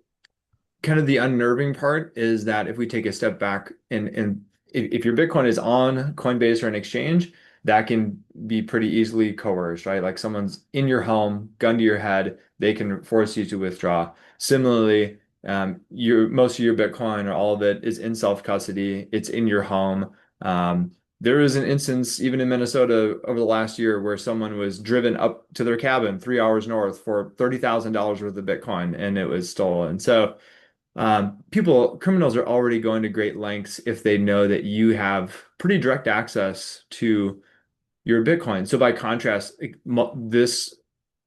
kind of the unnerving part is that if we take a step back and if your Bitcoin is on Coinbase or an exchange, that can be pretty easily coerced, right? Like someone's in your home, gun to your head, they can force you to withdraw. Similarly, your most of your Bitcoin or all of it is in self-custody. It's in your home. There was an instance even in Minnesota over the last year where someone was driven up to their cabin 3 hours north for $30,000 worth of Bitcoin and it was stolen. So criminals are already going to great lengths if they know that you have pretty direct access to your Bitcoin. So by contrast, this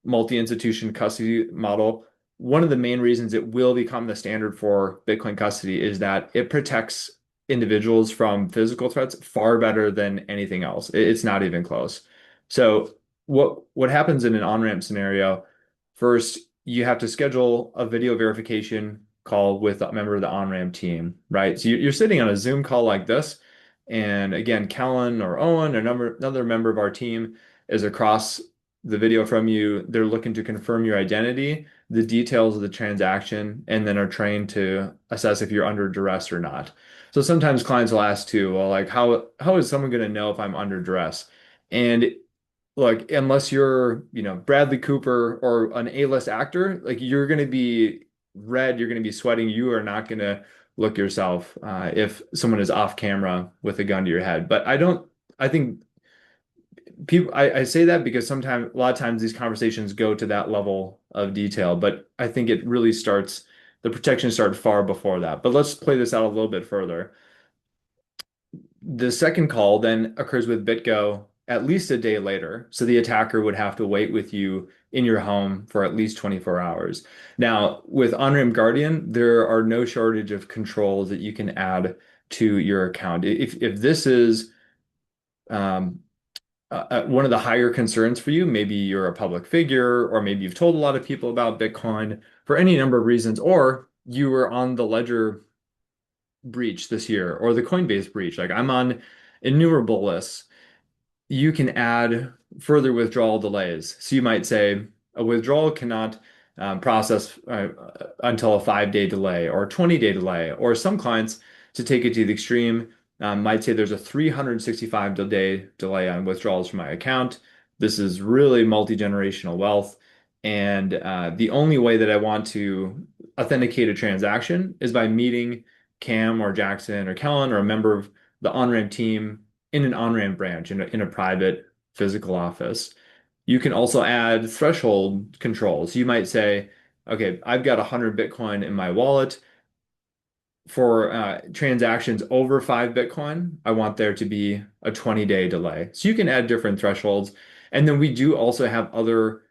multi-institution custody model, one of the main reasons it will become the standard for Bitcoin custody is that it protects individuals from physical threats far better than anything else. It's not even close. So what happens in an on-ramp scenario? First, you have to schedule a video verification call with a member of the on-ramp team, right? So you're sitting on a Zoom call like this, and again, Kellen or Owen or another member of our team is across the video from you. They're looking to confirm your identity, the details of the transaction, and then are trained to assess if you're under duress or not. So sometimes clients will ask too, well, like how is someone going to know if I'm under duress? And look, unless you're, Bradley Cooper or an A-list actor, like you're going to be red, you're going to be sweating. You are not going to look yourself if someone is off camera with a gun to your head. But I think I say that because sometimes, a lot of times these conversations go to that level of detail, but I think the protection started far before that. But let's play this out a little bit further. The second call then occurs with BitGo at least a day later. So the attacker would have to wait with you in your home for at least 24 hours. Now, with OnRamp Guardian, there are no shortage of controls that you can add to your account. If this is um, one of the higher concerns for you, maybe you're a public figure, or maybe you've told a lot of people about Bitcoin for any number of reasons, or you were on the Ledger breach this year or the Coinbase breach. Like I'm on innumerable lists. You can add further withdrawal delays. So you might say a withdrawal cannot process until a 5-day delay or a 20-day delay. Or some clients, to take it to the extreme, might say there's a 365-day delay on withdrawals from my account. This is really multi-generational wealth. And the only way that I want to authenticate a transaction is by meeting Cam or Jackson or Kellen or a member of the on-ramp team in an on-ramp branch in a private physical office. You can also add threshold controls. You might say, okay, I've got 100 Bitcoin in my wallet. For transactions over 5 Bitcoin, I want there to be a 20-day delay. So you can add different thresholds. And then we do also have other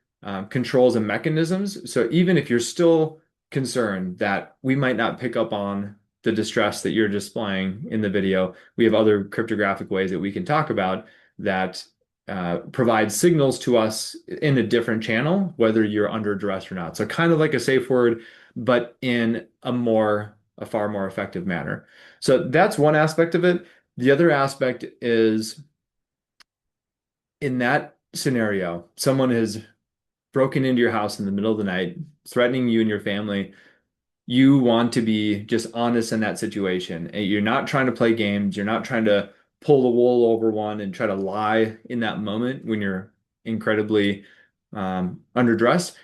controls and mechanisms. So even if you're still concerned that we might not pick up on the distress that you're displaying in the video, we have other cryptographic ways that we can talk about that provide signals to us in a different channel, whether you're under duress or not. So kind of like a safe word, but in a far more effective manner. So that's one aspect of it. The other aspect is in that scenario, someone has broken into your house in the middle of the night, threatening you and your family. You want to be just honest in that situation. And you're not trying to play games. You're not trying to pull the wool over one and try to lie in that moment when you're incredibly under duress.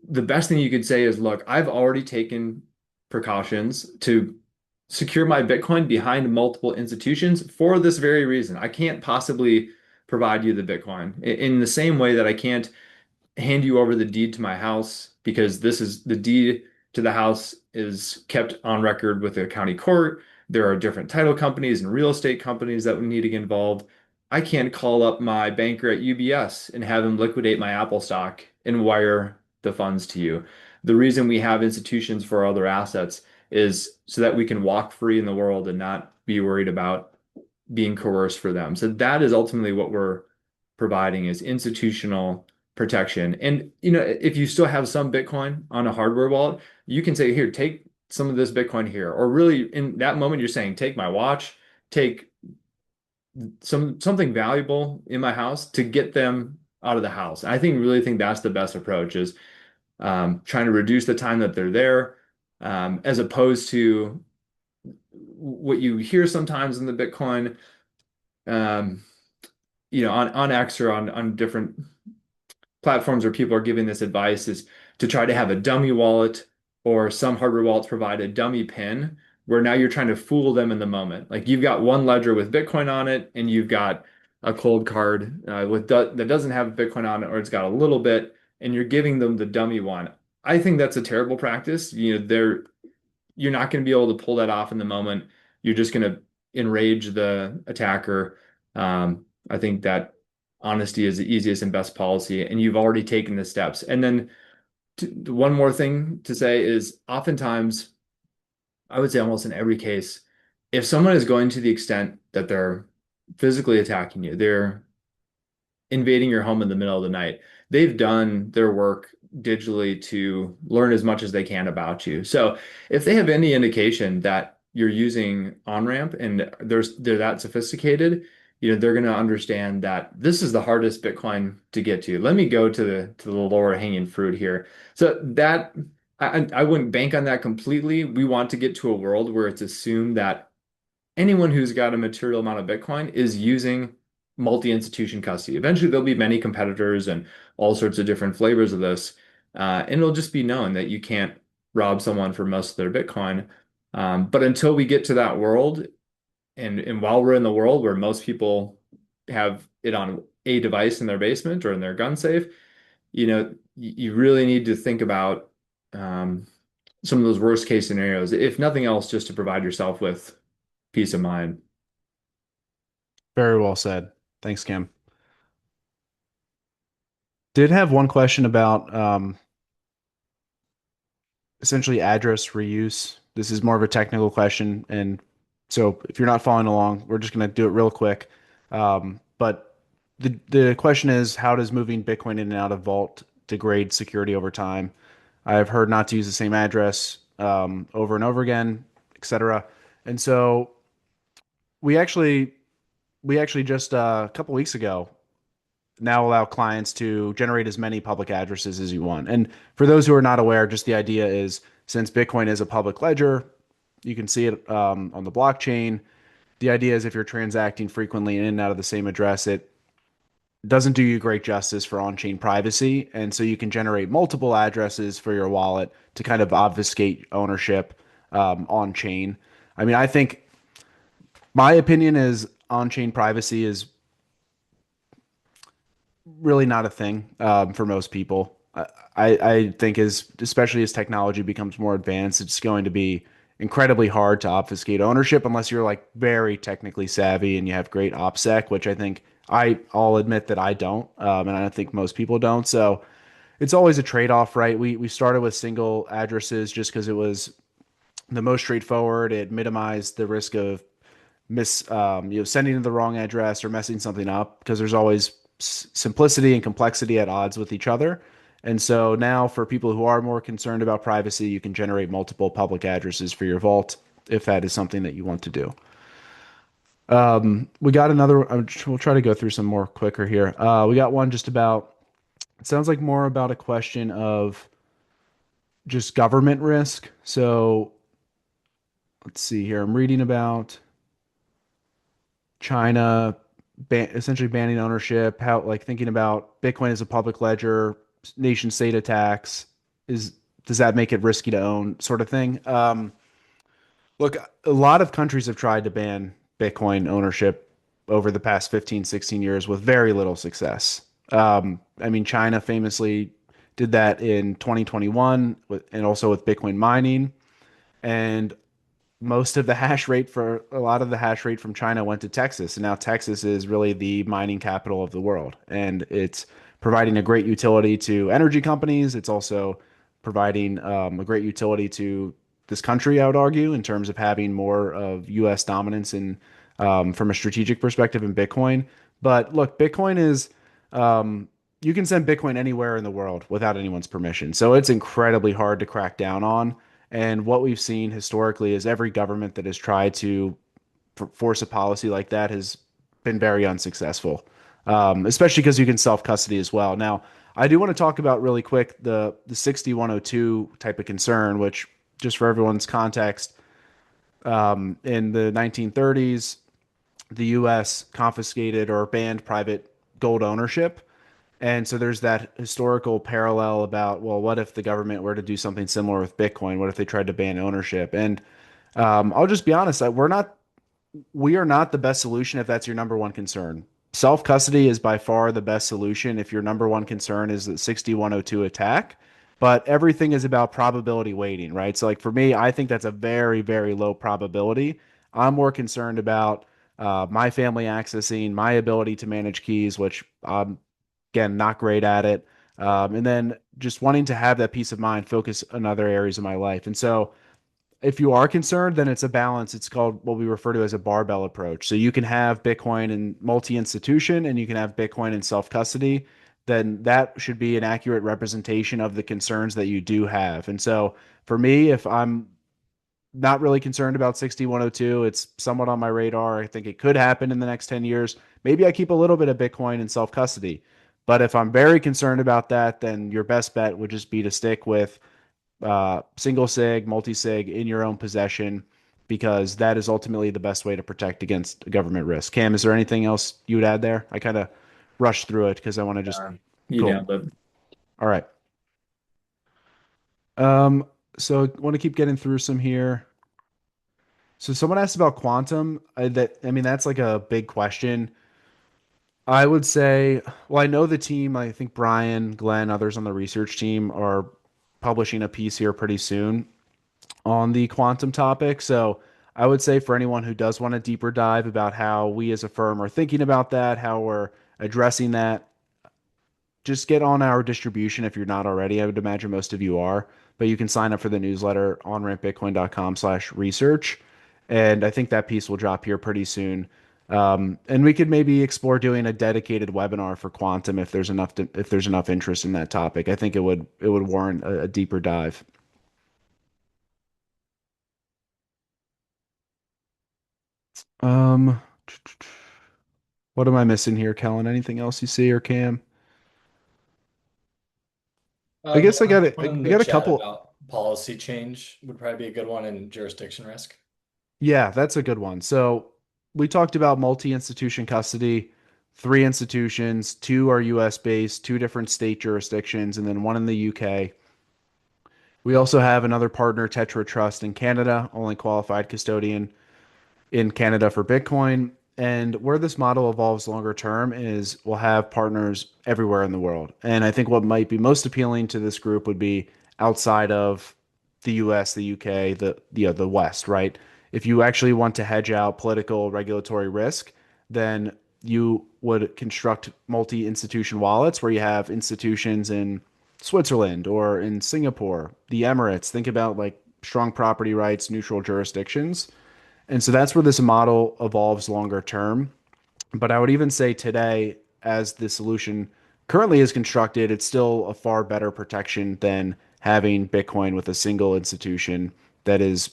The best thing you could say is, look, I've already taken precautions to secure my Bitcoin behind multiple institutions for this very reason. I can't possibly provide you the Bitcoin in the same way that I can't hand you over the deed to my house because this is the deed to the house is kept on record with the county court. There are different title companies and real estate companies that would need to get involved. I can't call up my banker at UBS and have him liquidate my Apple stock and wire the funds to you. The reason we have institutions for other assets is so that we can walk free in the world and not be worried about being coerced for them. So that is ultimately what we're providing is institutional protection. And if you still have some Bitcoin on a hardware wallet, you can say, here, take some of this Bitcoin here. Or really in that moment, you're saying, take my watch, take something valuable in my house to get them out of the house. I really think that's the best approach is trying to reduce the time that they're there, as opposed to what you hear sometimes in the Bitcoin, um, on X or on different platforms where people are giving this advice is to try to have a dummy wallet, or some hardware wallets provide a dummy pin where now you're trying to fool them in the moment. Like you've got one ledger with Bitcoin on it and you've got a cold card that doesn't have Bitcoin on it, or it's got a little bit, and you're giving them the dummy one. I think that's a terrible practice. You're not going to be able to pull that off in the moment. You're just going to enrage the attacker. I think that honesty is the easiest and best policy, and you've already taken the steps. And then one more thing to say is oftentimes, I would say almost in every case, if someone is going to the extent that they're physically attacking you, they're invading your home in the middle of the night, they've done their work digitally to learn as much as they can about you. So if they have any indication that you're using on-ramp and they're that sophisticated, they're going to understand that this is the hardest Bitcoin to get to. Let me go to the lower hanging fruit here. So that I wouldn't bank on that completely. We want to get to a world where it's assumed that anyone who's got a material amount of Bitcoin is using multi-institution custody. Eventually, there'll be many competitors and all sorts of different flavors of this. And it'll just be known that you can't rob someone for most of their Bitcoin. But until we get to that world, and while we're in the world where most people have it on a device in their basement or in their gun safe, you really need to think about some of those worst case scenarios, if nothing else, just to provide yourself with peace of mind. Very well said. Thanks, Kim. Did have one question about essentially address reuse. This is more of a technical question, and so if you're not following along, we're just going to do it real quick. But the question is, how does moving Bitcoin in and out of Vault degrade security over time? I've heard not to use the same address over and over again, etc. And so we actually just a couple weeks ago now allow clients to generate as many public addresses as you want. And for those who are not aware, just the idea is since Bitcoin is a public ledger, you can see it on the blockchain. The idea is if you're transacting frequently in and out of the same address, it doesn't do you great justice for on-chain privacy. And so you can generate multiple addresses for your wallet to kind of obfuscate ownership on-chain. I mean, I think my opinion is on-chain privacy is really not a thing for most people. I think especially as technology becomes more advanced, it's going to be incredibly hard to obfuscate ownership unless you're like very technically savvy and you have great OPSEC, which I think I'll admit that I don't, and I don't think most people don't. So it's always a trade-off, right? We started with single addresses just because it was the most straightforward. It minimized the risk of sending to the wrong address or messing something up because there's always simplicity and complexity at odds with each other. And so now for people who are more concerned about privacy, you can generate multiple public addresses for your vault if that is something that you want to do. We got another, we'll try to go through some more quicker here. We got one just about, it sounds like more about a question of just government risk. So let's see here. I'm reading about China essentially banning ownership, how like thinking about Bitcoin as a public ledger, nation state attacks, does that make it risky to own sort of thing? Look, a lot of countries have tried to ban Bitcoin ownership over the past 15, 16 years with very little success. I mean, China famously did that in 2021 and also with Bitcoin mining. And most of the hash rate for a lot of the hash rate from China went to Texas. And now Texas is really the mining capital of the world. And it's providing a great utility to energy companies. It's also providing a great utility to this country, I would argue, in terms of having more of US dominance in from a strategic perspective in Bitcoin. But look, Bitcoin is you can send Bitcoin anywhere in the world without anyone's permission. So it's incredibly hard to crack down on. And what we've seen historically is every government that has tried to force a policy like that has been very unsuccessful, especially because you can self custody as well. Now, I do want to talk about really quick the 6102 type of concern, which just for everyone's context, in the 1930s, the U.S. confiscated or banned private gold ownership. And so there's that historical parallel about, well, what if the government were to do something similar with Bitcoin? What if they tried to ban ownership? And I'll just be honest, we are not the best solution if that's your number one concern. Self custody is by far the best solution if your number one concern is the 6102 attack. But everything is about probability weighting, right? So, like for me, I think that's a very, very low probability. I'm more concerned about my family accessing, my ability to manage keys, which again, not great at it. And then just wanting to have that peace of mind, focus on other areas of my life. And so, if you are concerned, then it's a balance. It's called what we refer to as a barbell approach. So you can have Bitcoin in multi-institution and you can have Bitcoin in self-custody. Then that should be an accurate representation of the concerns that you do have. And so for me, if I'm not really concerned about 6102, it's somewhat on my radar. I think it could happen in the next 10 years. Maybe I keep a little bit of Bitcoin in self-custody. But if I'm very concerned about that, then your best bet would just be to stick with single sig, multi sig in your own possession, because that is ultimately the best way to protect against government risk. Cam, is there anything else you would add there? I kind of rushed through it because I want to just You cool. nailed it. All right. Um, so I want to keep getting through some here. So someone asked about quantum. I mean, that's like a big question. I would say, well, I know the team, I think Brian, Glenn, others on the research team are publishing a piece here pretty soon on the quantum topic. So I would say for anyone who does want a deeper dive about how we as a firm are thinking about that, how we're addressing that, just get on our distribution if you're not already. I would imagine most of you are, but you can sign up for the newsletter on rampbitcoin.com/research. And I think that piece will drop here pretty soon. And we could maybe explore doing a dedicated webinar for quantum if if there's enough interest in that topic. I think it would warrant a deeper dive. Um, what am I missing here, Kellen? Anything else you see or Cam? I The guess I got it. one in I the got a chat couple. about policy change would probably be a good one in jurisdiction risk. Yeah, that's a good one. So we talked about multi-institution custody, three institutions, two are US based, two different state jurisdictions, and then one in the UK. We also have another partner, Tetra Trust in Canada, only qualified custodian in Canada for Bitcoin. And where this model evolves longer term is we'll have partners everywhere in the world. And I think what might be most appealing to this group would be outside of the US, the UK, the West, right? If you actually want to hedge out political regulatory risk, then you would construct multi-institution wallets where you have institutions in Switzerland or in Singapore, the Emirates. Think about like strong property rights, neutral jurisdictions. And so that's where this model evolves longer term. But I would even say today, as the solution currently is constructed, it's still a far better protection than having Bitcoin with a single institution that is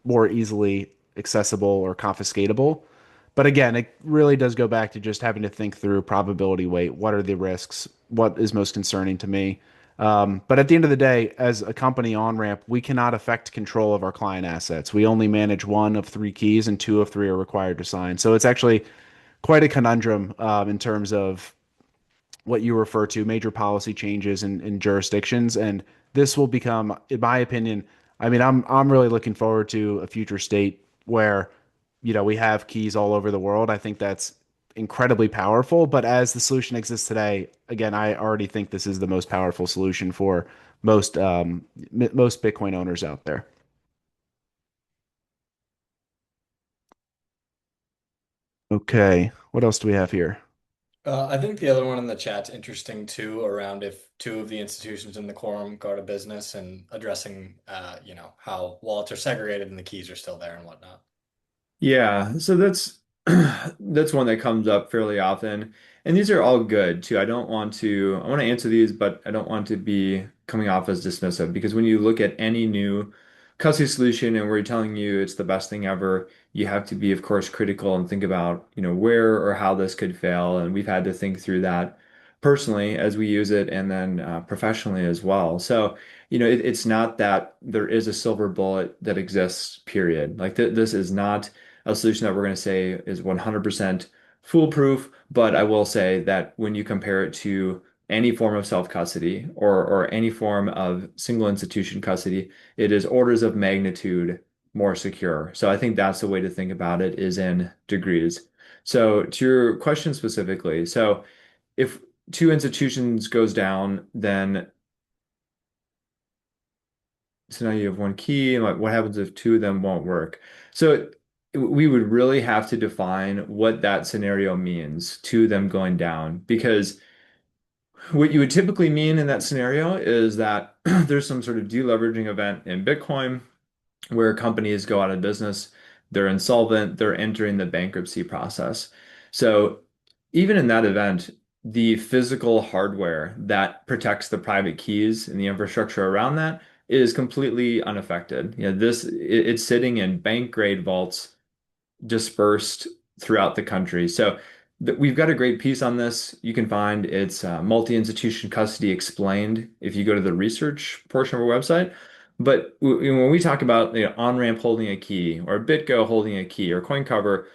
more easily accessible or confiscatable. But again, it really does go back to just having to think through probability weight. What are the risks? What is most concerning to me? But at the end of the day, as a company on ramp, we cannot affect control of our client assets. We only manage one of three keys, and two of three are required to sign. So it's actually quite a conundrum in terms of what you refer to major policy changes in jurisdictions. And this will become, in my opinion, I mean, I'm really looking forward to a future state where, we have keys all over the world. I think that's incredibly powerful. But as the solution exists today, again, I already think this is the most powerful solution for most Bitcoin owners out there. Okay, what else do we have here? I think the other one in the chat's interesting too, around if two of the institutions in the quorum go to business and addressing, how wallets are segregated and the keys are still there and whatnot. Yeah, so that's That's one that comes up fairly often. And these are all good too. I want to answer these, but I don't want to be coming off as dismissive because when you look at any new custody solution and we're telling you it's the best thing ever, you have to be, of course, critical and think about, where or how this could fail. And we've had to think through that personally as we use it and then professionally as well. So, it's not that there is a silver bullet that exists, period. Like this is not a solution that we're going to say is 100% foolproof, but I will say that when you compare it to any form of self-custody or any form of single institution custody, it is orders of magnitude more secure. So I think that's the way to think about it is in degrees. So to your question specifically, so if two institutions goes down, then so now you have one key, and like what happens if two of them won't work? So we would really have to define what that scenario means, two of them going down, because what you would typically mean in that scenario is that there's some sort of deleveraging event in Bitcoin where companies go out of business, they're insolvent, they're entering the bankruptcy process. So even in that event, the physical hardware that protects the private keys and the infrastructure around that is completely unaffected. It's sitting in bank grade vaults dispersed throughout the country. So we've got a great piece on this. You can find it's multi-institution custody explained if you go to the research portion of our website. But when we talk about on-ramp holding a key or BitGo holding a key or CoinCover,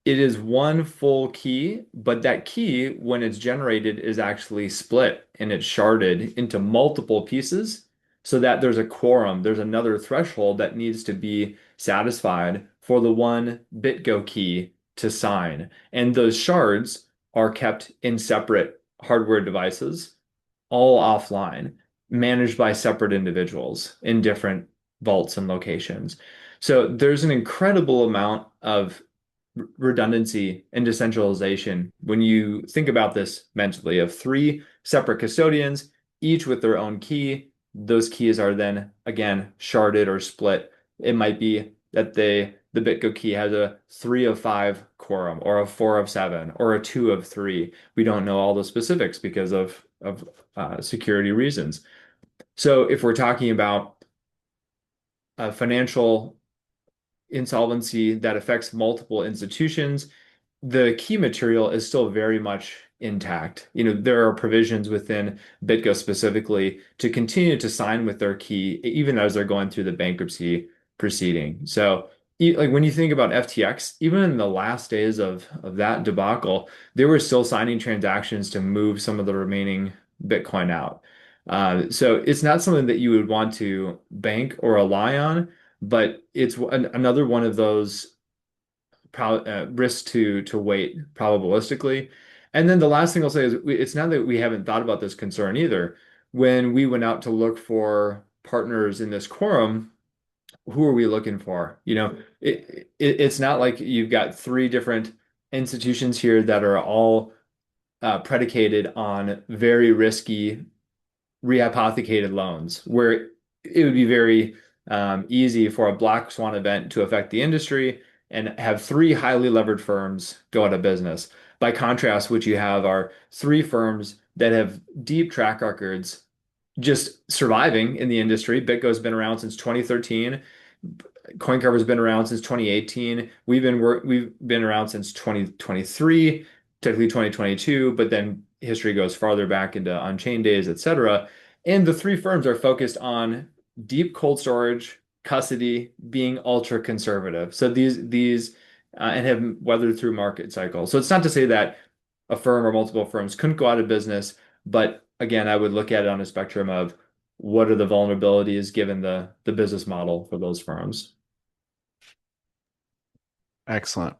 it is one full key, but that key, when it's generated, is actually split and it's sharded into multiple pieces so that there's a quorum, there's another threshold that needs to be satisfied for the one BitGo key to sign. And those shards are kept in separate hardware devices, all offline, managed by separate individuals in different vaults and locations. So there's an incredible amount of redundancy and decentralization when you think about this mentally of three separate custodians, each with their own key. Those keys are then again sharded or split. It might be that the BitGo key has a 3 of 5 quorum or a 4 of 7 or a 2 of 3. We don't know all the specifics because of security reasons. So if we're talking about financial insolvency that affects multiple institutions, the key material is still very much intact. There are provisions within BitGo specifically to continue to sign with their key even as they're going through the bankruptcy proceeding. So like when you think about FTX, even in the last days of that debacle, they were still signing transactions to move some of the remaining Bitcoin out. So it's not something that you would want to bank or rely on, but it's another one of those risks to weight probabilistically. And then the last thing I'll say is it's not that we haven't thought about this concern either. When we went out to look for partners in this quorum, who are we looking for? It's not like you've got three different institutions here that are all predicated on very risky rehypothecated loans, where it would be very easy for a black swan event to affect the industry and have three highly levered firms go out of business. By contrast, what you have are three firms that have deep track records just surviving in the industry. BitGo's been around since 2013. CoinCover's been around since 2018. We've been around since 2023, technically 2022, but then history goes farther back into Unchained days, etc. And the three firms are focused on deep cold storage, custody, being ultra conservative. So these and have weathered through market cycles. So it's not to say that a firm or multiple firms couldn't go out of business, but again, I would look at it on a spectrum of what are the vulnerabilities given the business model for those firms. Excellent.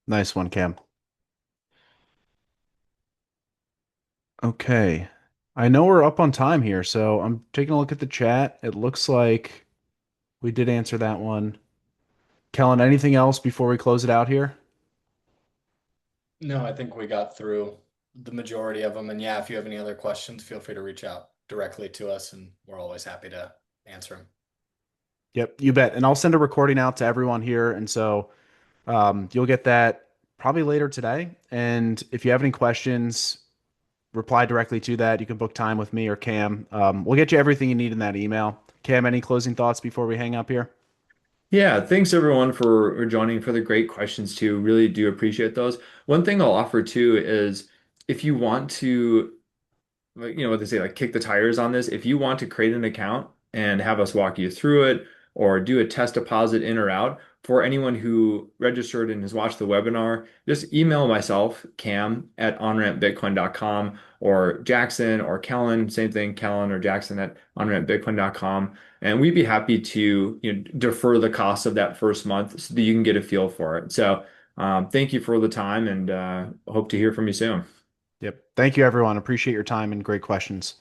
Nice one, Cam. Okay. I know we're up on time here, so I'm taking a look at the chat. It looks like we did answer that one. Kellen, anything else before we close it out here? No, I think we got through the majority of them. And yeah, if you have any other questions, feel free to reach out directly to us, and we're always happy to answer them. Yep, you bet. And I'll send a recording out to everyone here. And so You'll get that probably later today. And if you have any questions, reply directly to that. You can book time with me or Cam. We'll get you everything you need in that email. Cam, any closing thoughts before we hang up here? Yeah, thanks everyone for joining, for the great questions too. Really do appreciate those. One thing I'll offer too is if you want to, like, what they say, like kick the tires on this, if you want to create an account and have us walk you through it or do a test deposit in or out, for anyone who registered and has watched the webinar, just email myself, Cam at onrampbitcoin.com, or Jackson or Kellen, same thing, Kellen or Jackson at onrampbitcoin.com. And we'd be happy to, defer the cost of that first month so that you can get a feel for it. So thank you for the time, and hope to hear from you soon. Yep. Thank you, everyone. Appreciate your time and great questions.